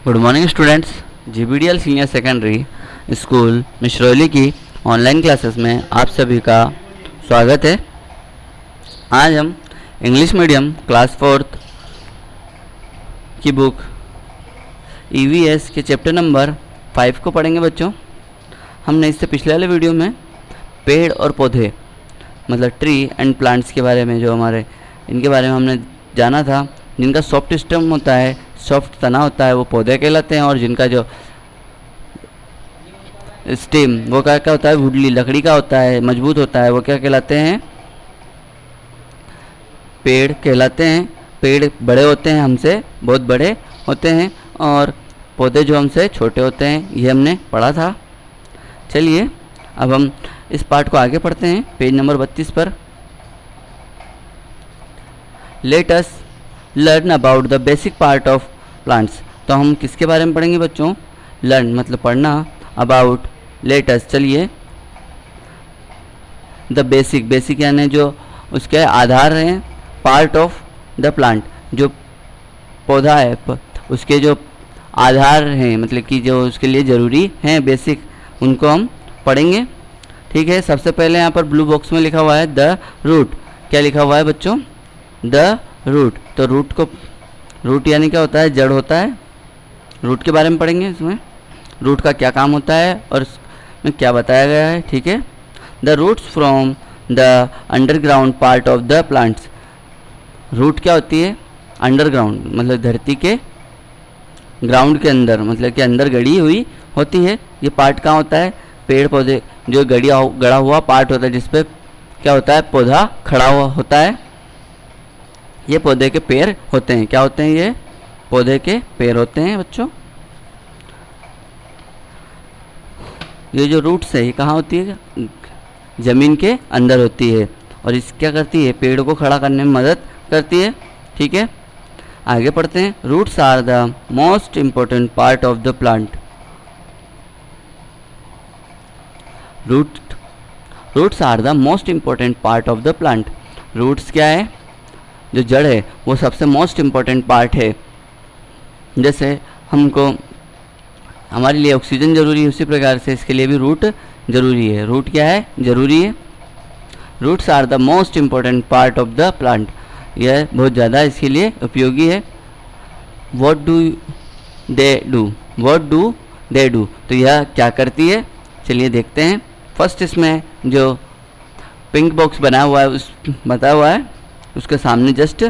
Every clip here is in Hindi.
Good morning students. GBDL senior secondary school Mishrauli की ऑनलाइन क्लासेस में आप सभी का स्वागत है। आज हम इंग्लिश मीडियम क्लास 4th की बुक ईवीएस के चैप्टर नंबर 5 को पढ़ेंगे बच्चों। हमने इससे पिछले वाले वीडियो में पेड़ और पौधे मतलब ट्री एंड प्लांट्स के बारे में इनके बारे में हमने जाना था। जिनका सॉफ्ट स्टेम होता है, सॉफ्ट तना होता है, वो पौधे कहलाते हैं, और जिनका जो स्टेम वो क्या होता है, वुडली लकड़ी का होता है, मजबूत होता है, वो क्या कहलाते हैं, पेड़ कहलाते हैं। पेड़ बड़े होते हैं, हमसे बहुत बड़े होते हैं, और पौधे जो हमसे छोटे होते हैं, ये हमने पढ़ा था। चलिए अब हम इस पार्ट को आगे पढ़ते हैं। पेज नंबर 32 पर let us learn about the basic part of plants. तो हम किसके बारे में पढ़ेंगे बच्चों? लर्न मतलब पढ़ना, अबाउट लेट अस चलिए द बेसिक यानी जो उसके आधार हैं, पार्ट ऑफ द प्लांट जो पौधा है उसके जो आधार हैं, मतलब कि जो उसके लिए ज़रूरी हैं बेसिक, उनको हम पढ़ेंगे। ठीक है। सबसे पहले यहाँ पर ब्लू बॉक्स में लिखा हुआ है द रूट। क्या लिखा हुआ है बच्चों? The root. तो रूट यानी क्या होता है? जड़ होता है। रूट के बारे में पढ़ेंगे इसमें, रूट का क्या काम होता है और इसमें क्या बताया गया है। ठीक है। The roots from the underground part of the plants. Root क्या होती है? अंडरग्राउंड मतलब धरती के ग्राउंड के अंदर, मतलब कि अंदर गड़ी हुई होती है। ये पार्ट कहाँ होता है? पेड़ पौधे जो गड़ा हुआ पार्ट होता है, जिसपे क्या होता है? पौधा खड़ा हुआ होता है। ये पौधे के पेड़ होते हैं। क्या होते हैं? ये पौधे के पेड़ होते हैं बच्चों। ये जो रूट्स है ये कहाँ होती है? ज़मीन के अंदर होती है, और इस क्या करती है? पेड़ को खड़ा करने में मदद करती है। ठीक है। आगे पढ़ते हैं। Roots are the most important part of the plant. Roots are the most important part of the plant. Roots क्या है? जो जड़ है वो सबसे मोस्ट इम्पॉर्टेंट पार्ट है। जैसे हमको हमारे लिए ऑक्सीजन ज़रूरी है, उसी प्रकार से इसके लिए भी रूट ज़रूरी है। रूट क्या है? ज़रूरी है। Roots are the most important part of the plant. यह बहुत ज़्यादा इसके लिए उपयोगी है। What do they do. तो यह क्या करती है? चलिए देखते हैं। फर्स्ट इसमें जो पिंक बॉक्स बना हुआ है बताया हुआ है, उसके सामने just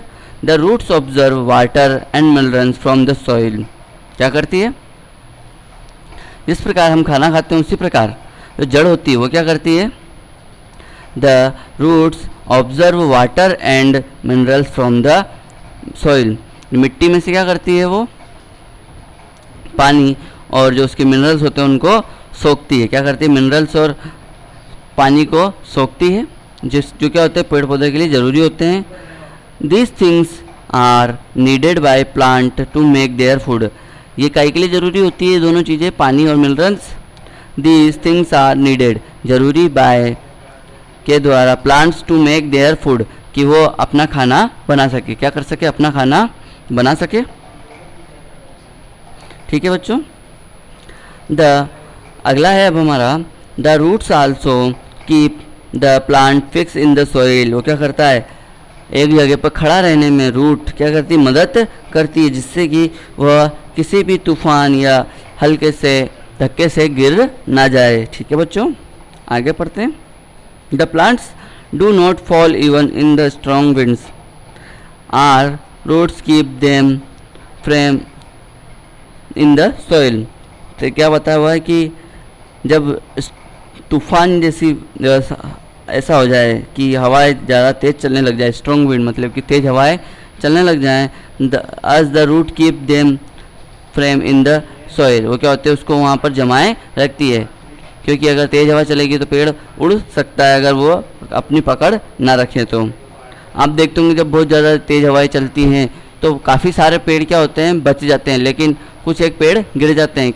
the roots observe water and minerals from the soil. क्या करती है? जिस प्रकार हम खाना खाते हैं उसी प्रकार जो जड़ होती है वो क्या करती है? The roots observe water and minerals from the soil. मिट्टी में से क्या करती है? वो पानी और जो उसके मिनरल्स होते हैं उनको सोखती है। क्या करती है? मिनरल्स और पानी को सोखती है, जो क्या होते हैं? पेड़ पौधे के लिए ज़रूरी होते हैं। These things are needed by plant to make their food. ये काहे के लिए ज़रूरी होती है? दोनों चीज़ें, पानी और minerals. These things are needed ज़रूरी बाय के द्वारा plants to make their food, कि वो अपना खाना बना सके। क्या कर सके? अपना खाना बना सके। ठीक है बच्चों। अगला है अब हमारा the roots also keep the plant fix in the soil. वो क्या करता है? एक जगह पर खड़ा रहने में रूट क्या करती है? मदद करती है, जिससे कि वह किसी भी तूफान या हल्के से धक्के से गिर ना जाए। ठीक है बच्चों। आगे पढ़ते हैं। The plants do not fall even in the strong winds. Our roots keep them firm in the soil. तो क्या बताया हुआ है कि जब तूफान जैसी ऐसा हो जाए कि हवाएं ज़्यादा तेज़ चलने लग जाए, स्ट्रॉन्ग विंड मतलब कि तेज़ हवाएं चलने लग जाएं, as the root keep them firm in the soil. वो क्या होते हैं? उसको वहाँ पर जमाए रखती है, क्योंकि अगर तेज़ हवा चलेगी तो पेड़ उड़ सकता है अगर वो अपनी पकड़ ना रखे। तो आप देखते होंगे जब बहुत ज़्यादा तेज़ हवाएँ चलती हैं तो काफ़ी सारे पेड़ क्या होते हैं? बच जाते हैं, लेकिन कुछ एक पेड़ गिर जाते हैं।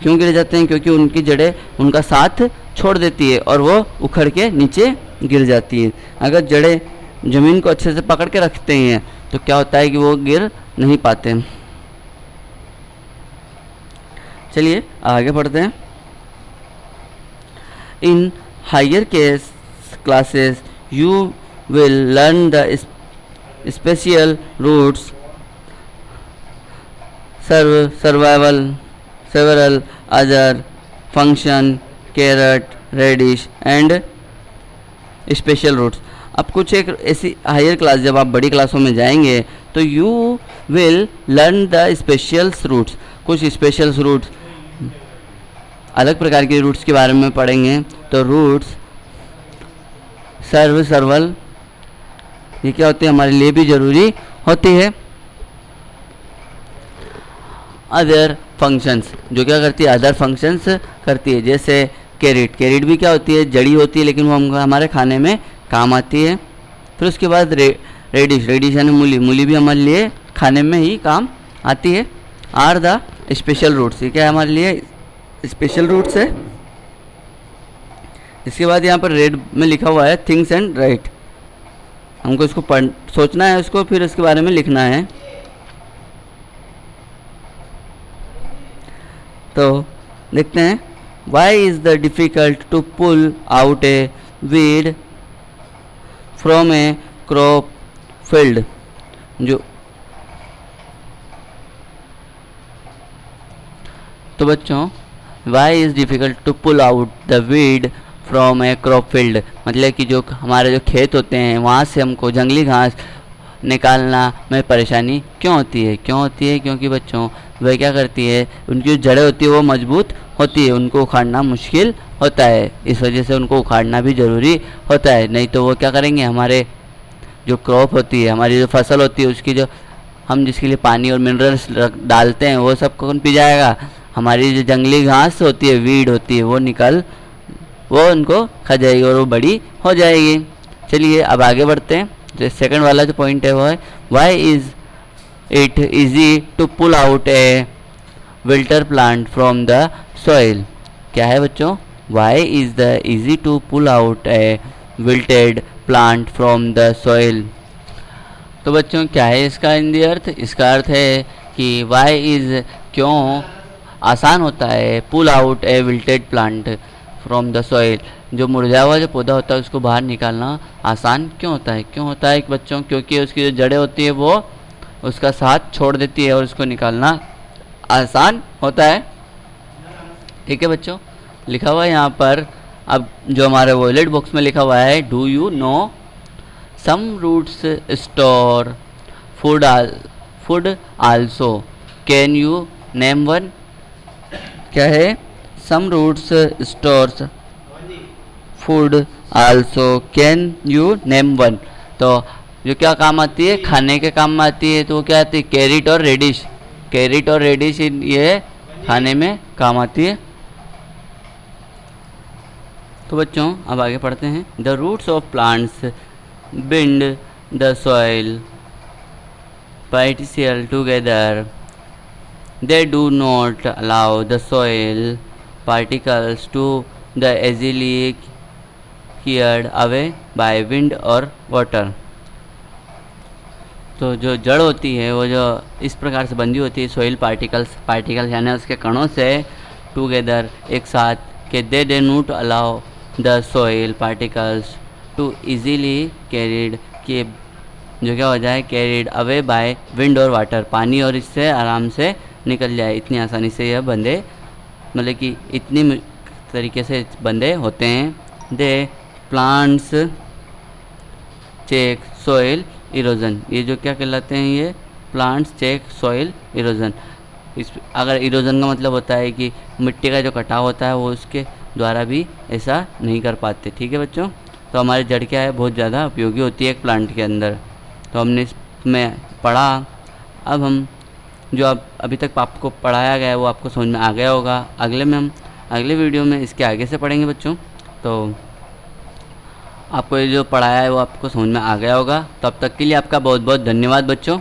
क्यों गिर जाते हैं? क्योंकि उनकी जड़ें उनका साथ छोड़ देती है और वो उखड़ के नीचे गिर जाती है। अगर जड़ें ज़मीन को अच्छे से पकड़ के रखते हैं तो क्या होता है कि वो गिर नहीं पाते। चलिए आगे पढ़ते हैं। In higher case classes you will learn the special roots survival several other function carrot radish and special roots. अब कुछ एक ऐसी हायर क्लास, जब आप बड़ी क्लासों में जाएंगे तो you will learn the specials roots, कुछ स्पेशल्स रूट्स, अलग प्रकार के रूट्स के बारे में पढ़ेंगे। तो रूट्स सर्वल ये क्या होती है, हमारे लिए भी ज़रूरी होती है। अदर फंक्शंस, जो क्या करती है, अदर फंक्शंस करती है, जैसे कैरेट भी क्या होती है, जड़ी होती है, लेकिन वो हमारे खाने में काम आती है। फिर उसके बाद रेडिश यानी मूली भी हमारे लिए खाने में ही काम आती है। आर द स्पेशल रूट्स, ये क्या है, हमारे लिए स्पेशल रूट्स है। इसके बाद यहाँ पर रेड में लिखा हुआ है थिंग्स एंड राइट, हमको इसको सोचना है उसको, फिर इसके बारे में लिखना है। तो देखते हैं, why is the difficult to pull out a weed from a crop field. जो तो बच्चों, why is difficult to pull out the weed from a crop field, मतलब कि जो हमारे जो खेत होते हैं वहाँ से हमको जंगली घास निकालना में परेशानी क्यों होती है, क्योंकि बच्चों वह क्या करती है, उनकी जो जड़ें होती है वो मजबूत होती है, उनको उखाड़ना मुश्किल होता है, इस वजह से उनको उखाड़ना भी ज़रूरी होता है। नहीं तो वो क्या करेंगे, हमारे जो क्रॉप होती है, हमारी जो फसल होती है, उसकी जो हम जिसके लिए पानी और मिनरल्स डालते हैं वो सब कौन पी जाएगा, हमारी जो जंगली घास होती है, वीड होती है, वो उनको खा जाएगी और वो बड़ी हो जाएगी। चलिए अब आगे बढ़ते हैं। जो सेकंड वाला जो पॉइंट है वो है, why is it easy to pull out a wilted plant from the soil. क्या है बच्चों, why is the easy to pull out a wilted plant from the soil. तो बच्चों क्या है इसका हिंदी अर्थ, इसका अर्थ है कि वाई इज़, क्यों आसान होता है, pull out a wilted plant from the soil, जो मुरझाया हुआ जो पौधा होता है उसको बाहर निकालना आसान क्यों होता है बच्चों, क्योंकि उसकी जो जड़ें होती है वो उसका साथ छोड़ देती है और उसको निकालना आसान होता है। ठीक है बच्चों, लिखा हुआ है यहाँ पर, अब जो हमारे वॉयलेट बॉक्स में लिखा हुआ है, do you know some roots store food also, can you name one. क्या है, some roots stores food also, can you name one. तो जो क्या काम आती है, खाने के काम में आती है, तो वो क्या आती है, कैरेट और रेडिश ये खाने में काम आती है। तो बच्चों अब आगे पढ़ते हैं। The roots of plants bind the soil particles together, they do not allow the soil particles to the easily carried away by wind or water। तो जो जड़ होती है वो जो इस प्रकार से बंधी होती है सॉइल पार्टिकल्स यानी उसके कणों से टुगेदर एक साथ, कि they do not allow the soil particles to easily carried, कि जो क्या हो जाए, कैरिड अवे बाय विंड और वाटर, पानी और इससे आराम से निकल जाए, इतनी आसानी से यह बंधे, मतलब कि इतनी तरीके से बंधे होते हैं। दे प्लांट्स चेक सॉइल इरोजन, ये जो क्या कहलाते हैं, ये प्लांट्स चेक सॉइल इरोजन। इस अगर इरोजन का मतलब होता है कि मिट्टी का जो कटाव होता है वो उसके द्वारा भी ऐसा नहीं कर पाते। ठीक है बच्चों, तो हमारी जड़ क्या है, बहुत ज़्यादा उपयोगी होती है एक प्लांट के अंदर। तो हमने इसमें पढ़ा, अब हम जो अब अभी तक आपको पढ़ाया गया है वो आपको समझ में आ गया होगा। अगले वीडियो में इसके आगे से पढ़ेंगे बच्चों। तो आपको ये जो पढ़ाया है वो आपको समझ में आ गया होगा। तब तक के लिए आपका बहुत बहुत धन्यवाद बच्चों।